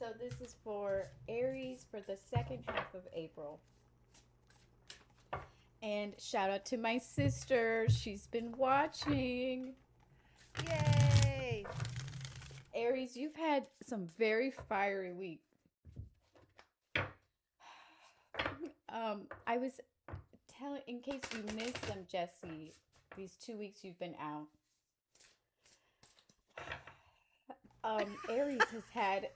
So this is for Aries for the second half of April. And shout out to my sister. She's been watching. Yay! Aries, you've had some very fiery week. I was telling, in case you missed them, Jesse, these 2 weeks you've been out. Aries has had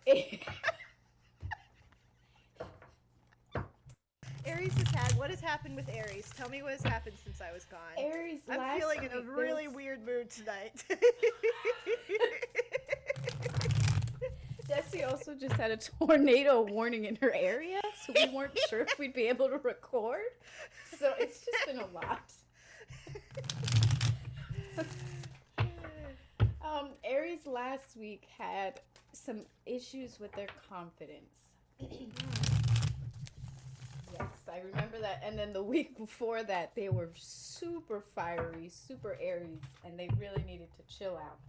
Aries has had. What has happened with Aries? Tell me what has happened since I was gone. Aries. I'm last feeling week, in a there really was- weird mood tonight. Jessie also just had a tornado warning in her area, so we weren't sure if we'd be able to record. So it's just been a lot. Aries last week had some issues with their confidence. Yes, I remember that. And then the week before that, they were super fiery, super Aries, and they really needed to chill out.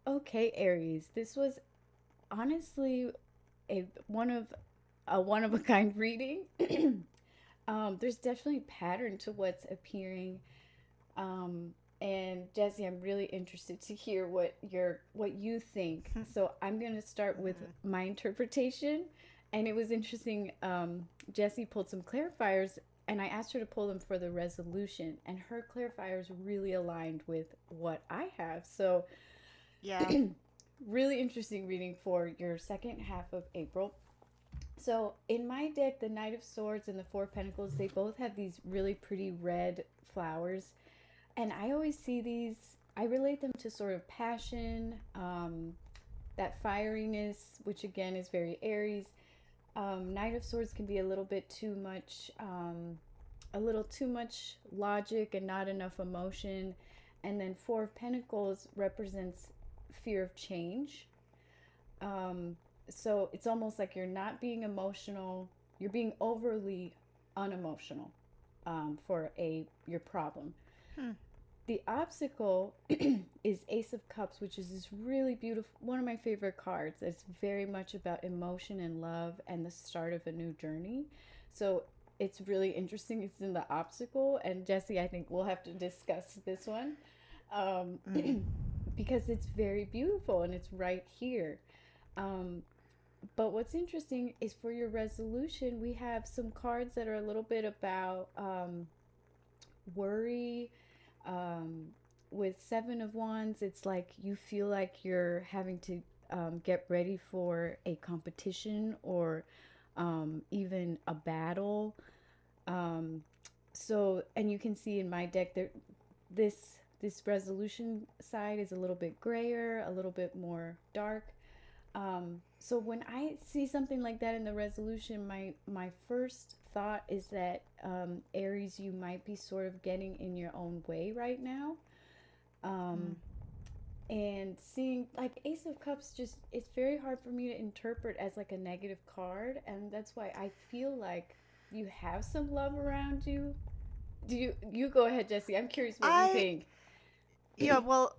Okay, Aries, this was honestly a one of a kind reading. There's definitely a pattern to what's appearing. And Jesse, I'm really interested to hear what you think. So I'm gonna start with my interpretation. And it was interesting. Jesse pulled some clarifiers, and I asked her to pull them for the resolution, and her clarifiers really aligned with what I have. So Yeah. really interesting reading for your second half of April. So in my deck, the Knight of Swords and the Four of Pentacles, they both have these really pretty red flowers. And I always see these, I relate them to sort of passion, that fieriness, which again is very Aries. Knight of Swords can be a little bit too much, a little too much logic and not enough emotion. And then Four of Pentacles represents fear of change. So it's almost like you're not being emotional, you're being overly unemotional for your problem. The obstacle is Ace of Cups, which is this really beautiful, one of my favorite cards. It's very much about emotion and love and the start of a new journey. So it's really interesting. It's in the obstacle, and Jesse, I think we'll have to discuss this one because it's very beautiful and it's right here. But what's interesting is for your resolution, we have some cards that are a little bit about worry. With Seven of Wands, it's like you feel like you're having to get ready for a competition or even a battle. So, and you can see in my deck there, this resolution side is a little bit grayer, a little bit more dark. So when I see something like that in the resolution, my first thought is that Aries, you might be sort of getting in your own way right now. And seeing like Ace of Cups, just it's very hard for me to interpret as like a negative card, and that's why I feel like you have some love around you. Do you go ahead, Jesse? I'm curious what you I think. yeah. Well,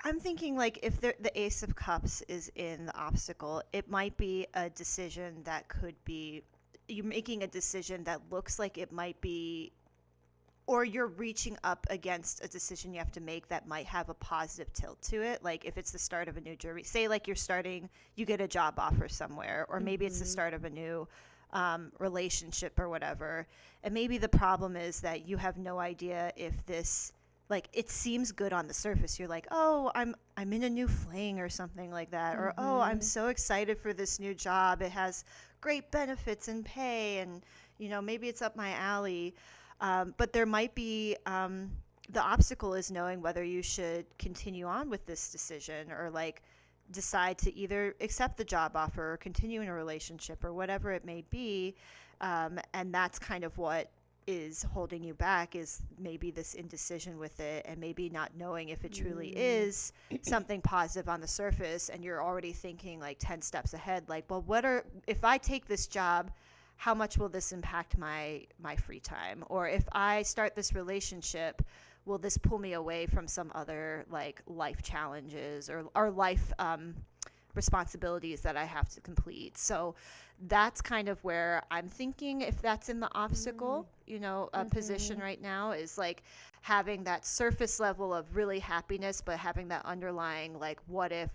I'm thinking like if the Ace of Cups is in the obstacle, it might be a decision that could be you're making a decision that looks like it might be, or you're reaching up against a decision you have to make that might have a positive tilt to it. Like if it's the start of a new journey, say like you get a job offer somewhere, or maybe it's the start of a new relationship or whatever. And maybe the problem is that you have no idea if this, like, it seems good on the surface. You're like, oh, I'm in a new fling or something like that, or oh, I'm so excited for this new job. It has great benefits and pay, and maybe it's up my alley. But there might be the obstacle is knowing whether you should continue on with this decision, or like decide to either accept the job offer or continue in a relationship or whatever it may be. And that's kind of what is holding you back, is maybe this indecision with it, and maybe not knowing if it truly is something positive on the surface, and you're already thinking like 10 steps ahead, like, well, if I take this job, how much will this impact my free time? Or if I start this relationship, will this pull me away from some other like life challenges or life responsibilities that I have to complete? So that's kind of where I'm thinking, if that's in the obstacle, position right now, is like having that surface level of really happiness, but having that underlying like what if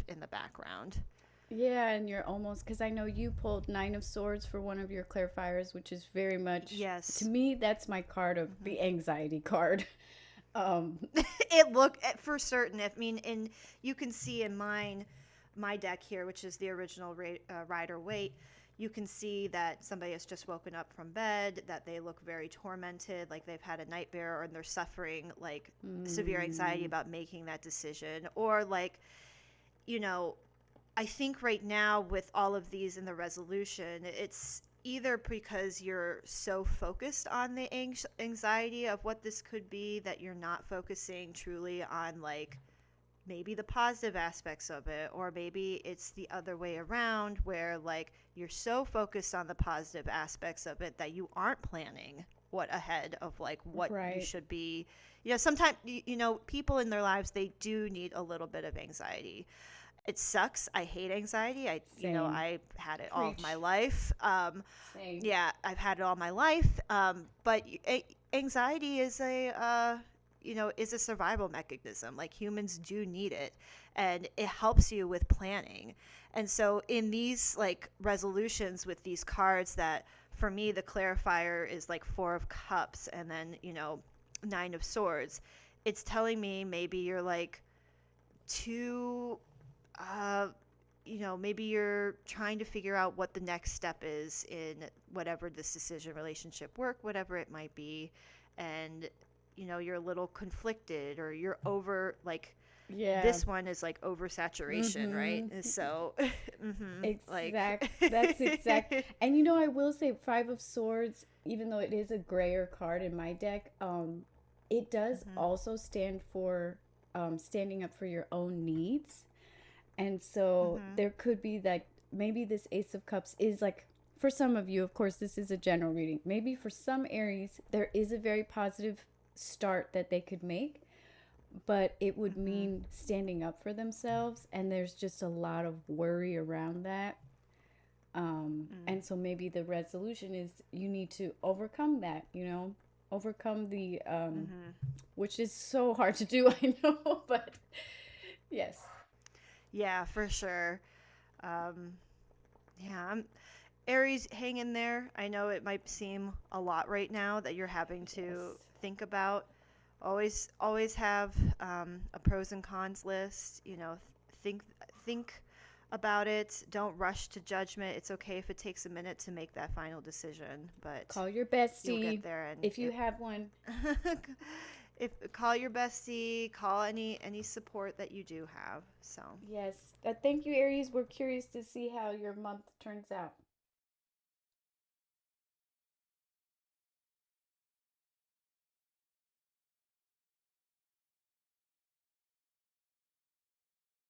in the background. Yeah, and you're almost, because I know you pulled Nine of Swords for one of your clarifiers, which is very much, to Yes. me, that's my card of the anxiety card. It looked for certain. I mean, and you can see in my deck here, which is the original Rider Waite, you can see that somebody has just woken up from bed, that they look very tormented, like they've had a nightmare, or they're suffering like severe anxiety about making that decision, or like, you know, I think right now with all of these in the resolution, it's either because you're so focused on the anxiety of what this could be that you're not focusing truly on like maybe the positive aspects of it, or maybe it's the other way around where like you're so focused on the positive aspects of it that you aren't planning what ahead of like what you Right. should be. Sometimes people in their lives, they do need a little bit of anxiety. It sucks. I hate anxiety. Same. I had it all of my Preach. life. Same. Yeah, I've had it all my life. But anxiety is is a survival mechanism. Like, humans do need it, and it helps you with planning. And so in these like resolutions with these cards, that for me the clarifier is like Four of Cups, and then Nine of Swords. It's telling me maybe you're like too uh, maybe you're trying to figure out what the next step is in whatever this decision, relationship, work, whatever it might be. And, you're a little conflicted, or you're over, like, Yeah. this one is like oversaturation, right? Mm-hmm. So, like, Exact. That's exact. And I will say Five of Swords, even though it is a grayer card in my deck, it does mhm, also stand for standing up for your own needs. And so mhm, there could be like, maybe this Ace of Cups is like, for some of you, of course, this is a general reading. Maybe for some Aries, there is a very positive start that they could make, but it would mhm, mean standing up for themselves. And there's just a lot of worry around that. mm, And so maybe the resolution is you need to overcome that, overcome the, mhm. which is so hard to do, I know, but yes. Yeah, for sure. Um, yeah, Aries, hang in there. I know it might seem a lot right now that you're having to Yes. think about. Always have a pros and cons list. Think about it. Don't rush to judgment. It's okay if it takes a minute to make that final decision, but Call your you'll get bestie there. And if you have one. if call your bestie, call any support that you do have. So Yes. Thank you, Aries. We're curious to see how your month turns out.